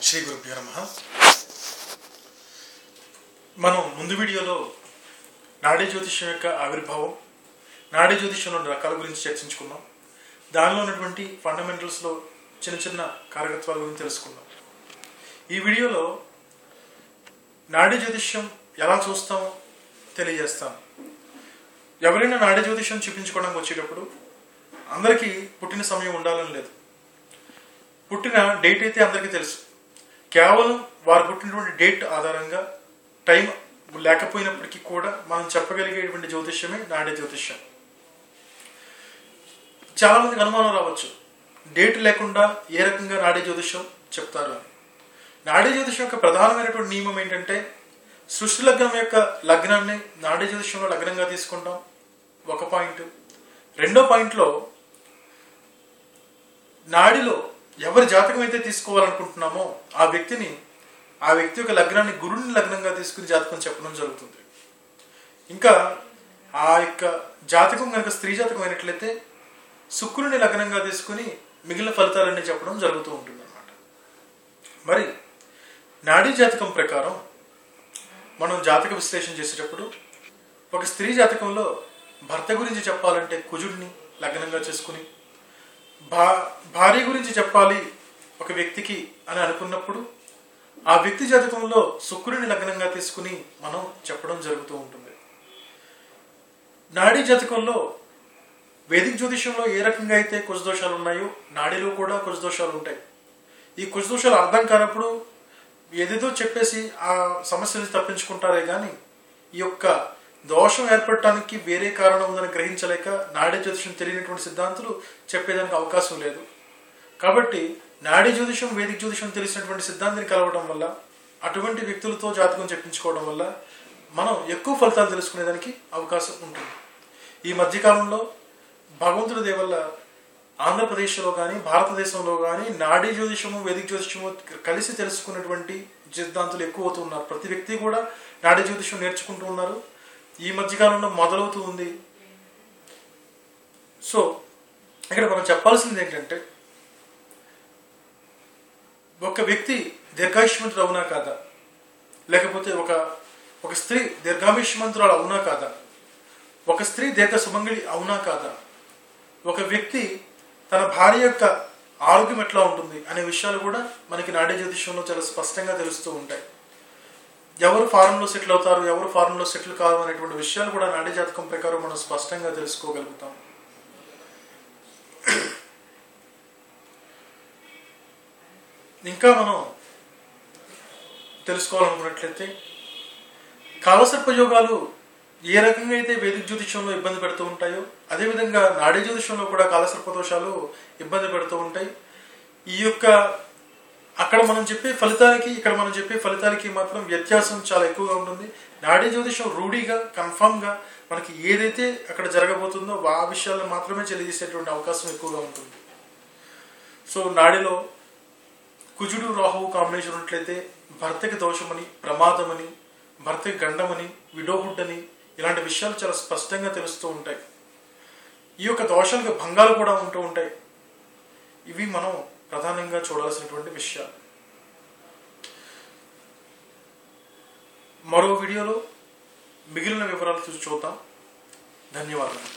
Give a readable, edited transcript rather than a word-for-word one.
శ్రీ గురుభ్యో నమః. మనం ముందు వీడియోలో నాడీ జ్యోతిష్యం యొక్క ఆవిర్భావం, నాడీ జ్యోతిష్యంలోని రకాల గురించి చర్చించుకున్నాం. దానిలో ఉన్నటువంటి ఫండమెంటల్స్లో చిన్న చిన్న కారకత్వాల గురించి తెలుసుకున్నాం. ఈ వీడియోలో నాడీ జ్యోతిష్యం ఎలా చూస్తామో తెలియజేస్తాను. ఎవరైనా నాడీ జ్యోతిష్యం చూపించుకోవడానికి వచ్చేటప్పుడు అందరికీ పుట్టిన సమయం ఉండాలని లేదు. పుట్టిన డేట్ అయితే అందరికీ తెలుసు. కేవలం వారు పుట్టినటువంటి డేట్ ఆధారంగా టైం లేకపోయినప్పటికీ కూడా మనం చెప్పగలిగేటువంటి జ్యోతిష్యమే నాడీ జ్యోతిష్యం. చాలా మందికి అనుమానం రావచ్చు, డేట్ లేకుండా ఏ రకంగా నాడీ జ్యోతిష్యం చెప్తారు అని. నాడీ జ్యోతిష్యం యొక్క ప్రధానమైనటువంటి నియమం ఏంటంటే, సృష్టి లగ్నం యొక్క లగ్నాన్ని నాడీ జ్యోతిష్యంలో లగ్నంగా తీసుకుంటాం, ఒక పాయింట్. రెండో పాయింట్లో నాడిలో ఎవరి జాతకం అయితే తీసుకోవాలనుకుంటున్నామో ఆ వ్యక్తి యొక్క లగ్నాన్ని గురుని లగ్నంగా తీసుకుని జాతకం చెప్పడం జరుగుతుంది. ఇంకా ఆ యొక్క జాతకం కనుక స్త్రీ జాతకం అయినట్లయితే శుక్రుని లగ్నంగా తీసుకుని మిగిలిన ఫలితాలన్నీ చెప్పడం జరుగుతూ ఉంటుంది అన్నమాట. మరి నాడీ జాతకం ప్రకారం మనం జాతక విశ్లేషణ చేసేటప్పుడు ఒక స్త్రీ జాతకంలో భర్త గురించి చెప్పాలంటే కుజుడిని లగ్నంగా చేసుకుని, భార్య గురించి చెప్పాలి ఒక వ్యక్తికి అని అనుకున్నప్పుడు ఆ వ్యక్తి జాతకంలో శుక్రుని లగ్నంగా తీసుకుని మనం చెప్పడం జరుగుతూ ఉంటుంది. నాడీ జాతకంలో వేదిక జ్యోతిష్యంలో ఏ రకంగా అయితే కుజదోషాలు ఉన్నాయో నాడీలో కూడా కుజదోషాలు ఉంటాయి. ఈ కుజదోషాలు అర్థం కానప్పుడు ఏదేదో చెప్పేసి ఆ సమస్య నుంచి తప్పించుకుంటారే కానీ ఈ యొక్క దోషం ఏర్పడటానికి వేరే కారణం ఉందని గ్రహించలేక నాడీ జ్యోతిష్యం తెలియనటువంటి సిద్ధాంతులు చెప్పేదానికి అవకాశం లేదు. కాబట్టి నాడీ జ్యోతిష్యం వేదిక జ్యోతిష్యం తెలిసినటువంటి సిద్ధాంతిని కలవడం వల్ల, అటువంటి వ్యక్తులతో జాతకం చెప్పించుకోవడం వల్ల మనం ఎక్కువ ఫలితాలు తెలుసుకునేదానికి అవకాశం ఉంటుంది. ఈ మధ్యకాలంలో భగవంతుడి దయ వల్ల ఆంధ్రప్రదేశ్లో కానీ భారతదేశంలో కానీ నాడీ జ్యోతిషము వేదిక జ్యోతిషము కలిసి తెలుసుకున్నటువంటి సిద్ధాంతులు ఎక్కువ అవుతున్నారు. ప్రతి వ్యక్తి కూడా నాడీ జ్యోతిషం నేర్చుకుంటూ ఉన్నారు. ఈ మధ్యకాలంలో మొదలవుతూ ఉంది. సో ఇక్కడ మనం చెప్పాల్సింది ఏంటంటే, ఒక వ్యక్తి దీర్ఘాయుష్మంతుడు అవునా కాదా, లేకపోతే ఒక స్త్రీ దీర్ఘాయుష్మంతురాలు అవునా కాదా, ఒక స్త్రీ దీర్ఘ సుమంగళి అవునా కాదా, ఒక వ్యక్తి తన భార్య యొక్క ఆరోగ్యం ఎట్లా ఉంటుంది అనే విషయాలు కూడా మనకి నాడీ జ్యోతిష్యంలో చాలా స్పష్టంగా తెలుస్తూ ఉంటాయి. ఎవరు ఫారెన్లో సెటిల్ అవుతారు, ఎవరు ఫారెన్లో సెటిల్ కాదు అనేటువంటి విషయాలు కూడా నాడీ జాతకం ప్రకారం మనం స్పష్టంగా తెలుసుకోగలుగుతాం. ఇంకా మనం తెలుసుకోవాలనుకున్నట్లయితే కాలసర్పయోగాలు ఏ రకంగా అయితే వేదిక జ్యోతిష్యంలో ఇబ్బంది పెడుతూ ఉంటాయో అదేవిధంగా నాడీ జ్యోతిష్యంలో కూడా కాలసర్ప దోషాలు ఇబ్బంది పెడుతూ ఉంటాయి. ఈ యొక్క అక్కడ మనం చెప్పే ఫలితాలకి ఇక్కడ మనం చెప్పే ఫలితాలకి మాత్రం వ్యత్యాసం చాలా ఎక్కువగా ఉంటుంది. నాడీ జ్యోతిషం రూఢీగా కన్ఫామ్గా మనకి ఏదైతే అక్కడ జరగబోతుందో ఆ విషయాలను మాత్రమే తెలియజేసేటువంటి అవకాశం ఎక్కువగా ఉంటుంది. సో నాడిలో కుజుడు రాహువు కాంబినేషన్ ఉన్నట్లయితే భర్తకి దోషమని, ప్రమాదమని, భర్తకి గండమని, విడోహుడ్ అని ఇలాంటి విషయాలు చాలా స్పష్టంగా తెలుస్తూ ఉంటాయి. ఈ యొక్క దోషాలకు భంగాలు కూడా ఉంటూ ఉంటాయి. ఇవి మనం ప్రధానంగా చూడాల్సినటువంటి విషయాలు. మరో వీడియోలో మిగిలిన వివరాలు చూద్దాం. ధన్యవాదాలు.